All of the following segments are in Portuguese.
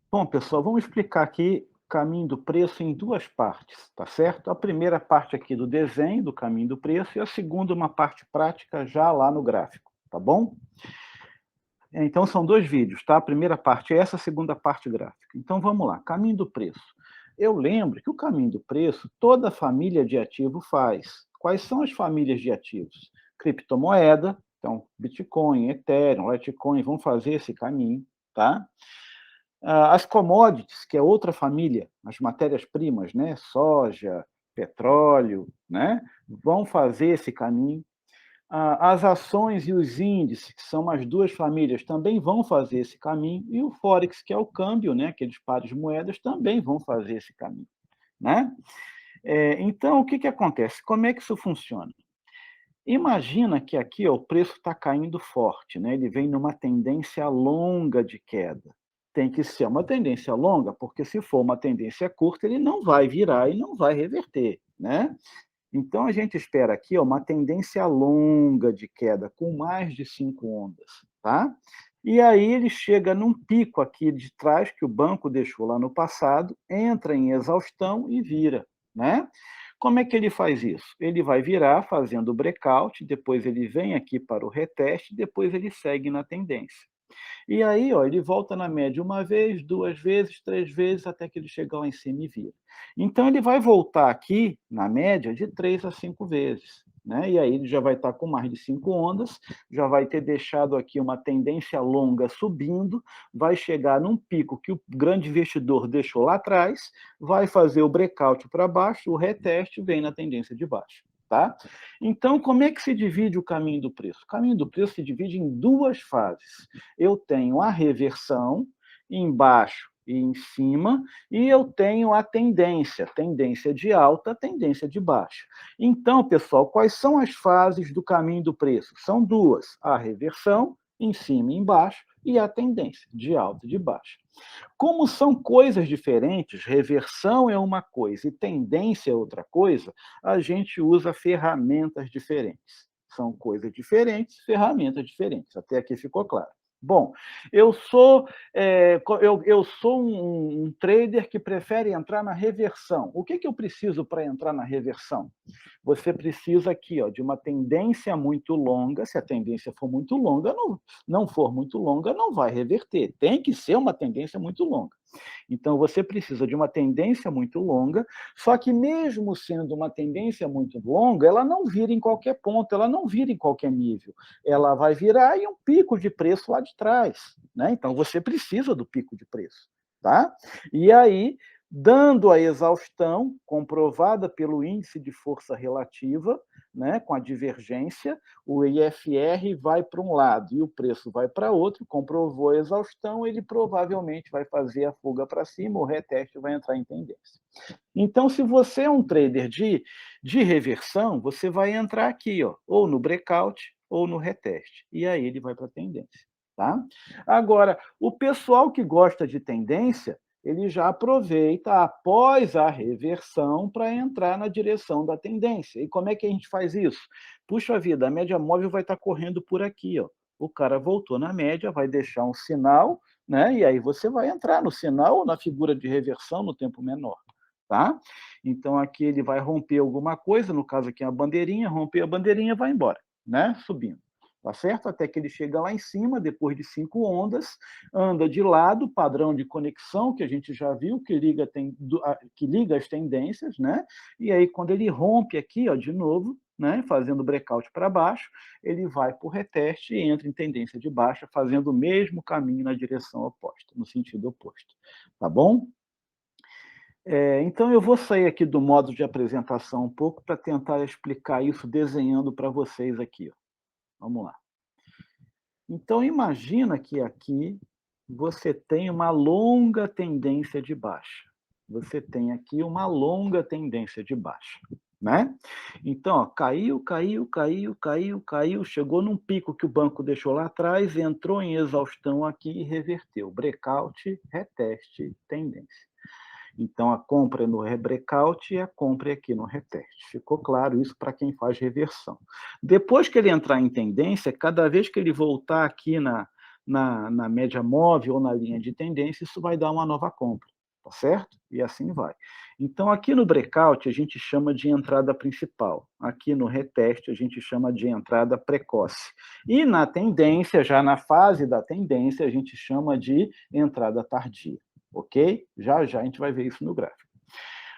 Bom, pessoal, vamos explicar aqui o caminho do preço em duas partes, tá certo? A primeira parte aqui do desenho do caminho do preço e a segunda uma parte prática já lá no gráfico, tá bom? Então são dois vídeos, tá? A primeira parte é essa, a segunda parte gráfica. Então vamos lá, caminho do preço. Eu lembro que o caminho do preço toda família de ativo faz. Quais são as famílias de ativos? Criptomoeda, então Bitcoin, Ethereum, Litecoin vão fazer esse caminho, tá? As commodities, que é outra família, as matérias-primas, né? Soja, petróleo, né? Vão fazer esse caminho. As ações e os índices, que são as duas famílias, também vão fazer esse caminho. E o Forex, que é o câmbio, né? Aqueles pares de moedas, também vão fazer esse caminho, né? Então, o que, que acontece? Como é que isso funciona? Imagina que aqui ó, o preço está caindo forte, né? Ele vem numa tendência longa de queda. Tem que ser uma tendência longa, porque se for uma tendência curta, ele não vai virar e não vai reverter, né? Então a gente espera aqui ó, uma tendência longa de queda, com mais de 5 ondas, tá? E aí ele chega num pico aqui de trás, que o banco deixou lá no passado, entra em exaustão e vira, né? Como é que ele faz isso? Ele vai virar fazendo o breakout, depois ele vem aqui para o reteste, depois ele segue na tendência. E aí, ó, ele volta na média uma vez, duas vezes, três vezes, até que ele chega lá em cima e vira. Então, ele vai voltar aqui, na média, de 3 a 5 vezes. Né? E aí ele já vai estar com mais de 5 ondas, já vai ter deixado aqui uma tendência longa subindo, vai chegar num pico que o grande investidor deixou lá atrás, vai fazer o breakout para baixo, o reteste vem na tendência de baixo. Tá? Então, como é que se divide o caminho do preço? O caminho do preço se divide em duas fases. Eu tenho a reversão embaixo e em cima, e eu tenho a tendência de alta, tendência de baixa. Então, pessoal, quais são as fases do caminho do preço? São duas: a reversão em cima e embaixo e a tendência de alta e de baixa. Como são coisas diferentes, reversão é uma coisa e tendência é outra coisa, a gente usa ferramentas diferentes. São coisas diferentes, ferramentas diferentes. Até aqui ficou claro. Bom, eu sou um trader que prefere entrar na reversão. O que eu preciso para entrar na reversão? Você precisa aqui ó, de uma tendência muito longa. Se a tendência for muito longa, não for muito longa, não vai reverter. Tem que ser uma tendência muito longa. Então, você precisa de uma tendência muito longa, só que mesmo sendo uma tendência muito longa, ela não vira em qualquer ponto, ela não vira em qualquer nível. Ela vai virar em um pico de preço lá de trás. Né? Então, você precisa do pico de preço. Tá? E aí, dando a exaustão, comprovada pelo índice de força relativa, né, com a divergência, o IFR vai para um lado e o preço vai para outro, comprovou a exaustão, ele provavelmente vai fazer a fuga para cima, o reteste vai entrar em tendência. Então, se você é um trader de reversão, você vai entrar aqui, ó, ou no breakout ou no reteste, e aí ele vai para a tendência. Tá? Agora, o pessoal que gosta de tendência, ele já aproveita após a reversão para entrar na direção da tendência. E como é que a gente faz isso? Puxa vida, a média móvel vai estar correndo por aqui, ó. O cara voltou na média, vai deixar um sinal, né? E aí você vai entrar no sinal ou na figura de reversão no tempo menor. Tá? Então aqui ele vai romper alguma coisa, no caso aqui a bandeirinha, romper a bandeirinha vai embora, né? Subindo. Tá certo? Até que ele chega lá em cima, depois de 5 ondas, anda de lado, padrão de conexão, que a gente já viu, que liga as tendências, né? E aí, quando ele rompe aqui, ó, de novo, né, fazendo breakout para baixo, ele vai para o reteste e entra em tendência de baixa, fazendo o mesmo caminho na direção oposta, no sentido oposto. Tá bom? Então, eu vou sair aqui do modo de apresentação um pouco para tentar explicar isso desenhando para vocês aqui. Ó. Vamos lá. Então, imagina que aqui você tem uma longa tendência de baixa. Você tem aqui uma longa tendência de baixa. Né? Então, ó, caiu, chegou num pico que o banco deixou lá atrás, entrou em exaustão aqui e reverteu. Breakout, reteste, tendência. Então, a compra é no breakout e a compra é aqui no reteste. Ficou claro isso para quem faz reversão. Depois que ele entrar em tendência, cada vez que ele voltar aqui na média móvel ou na linha de tendência, isso vai dar uma nova compra, tá certo? E assim vai. Então, aqui no breakout, a gente chama de entrada principal. Aqui no reteste, a gente chama de entrada precoce. E na tendência, já na fase da tendência, a gente chama de entrada tardia, ok? Já já a gente vai ver isso no gráfico.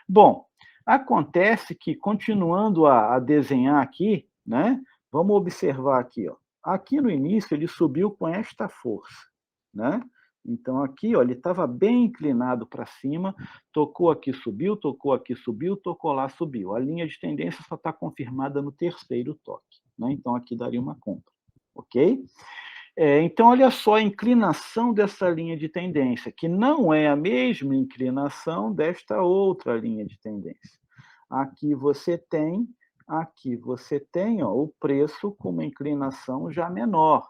Bom, acontece que, continuando a desenhar aqui, né, vamos observar aqui, ó. Aqui no início ele subiu com esta força, né? Então aqui, ó, ele estava bem inclinado para cima, tocou aqui, subiu, tocou lá, subiu. A linha de tendência só está confirmada no terceiro toque, né? Então aqui daria uma compra, ok? Então, olha só a inclinação dessa linha de tendência, que não é a mesma inclinação desta outra linha de tendência. Aqui você tem, ó, o preço com uma inclinação já menor,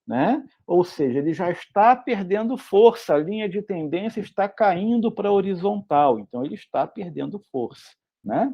né? Ou seja, ele já está perdendo força, a linha de tendência está caindo para a horizontal, então ele está perdendo força, né?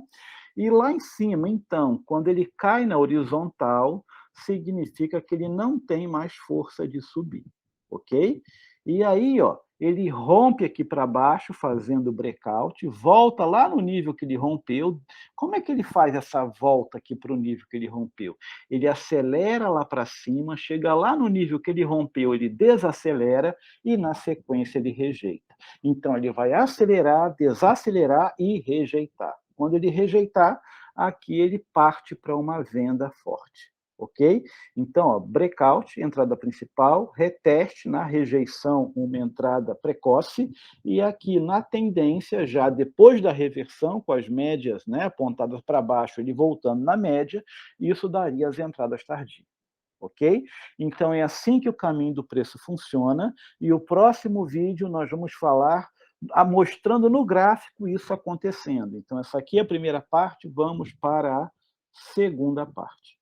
E lá em cima, então, quando ele cai na horizontal, significa que ele não tem mais força de subir, ok? E aí, ó, ele rompe aqui para baixo, fazendo breakout, volta lá no nível que ele rompeu. Como é que ele faz essa volta aqui para o nível que ele rompeu? Ele acelera lá para cima, chega lá no nível que ele rompeu, ele desacelera e, na sequência, ele rejeita. Então, ele vai acelerar, desacelerar e rejeitar. Quando ele rejeitar, aqui ele parte para uma venda forte, ok? Então, ó, breakout, entrada principal, reteste, na rejeição, uma entrada precoce, e aqui na tendência, já depois da reversão, com as médias, né, apontadas para baixo, ele voltando na média, isso daria as entradas tardias. Ok? Então, é assim que o caminho do preço funciona, e o próximo vídeo nós vamos falar mostrando no gráfico isso acontecendo. Então, essa aqui é a primeira parte, vamos para a segunda parte.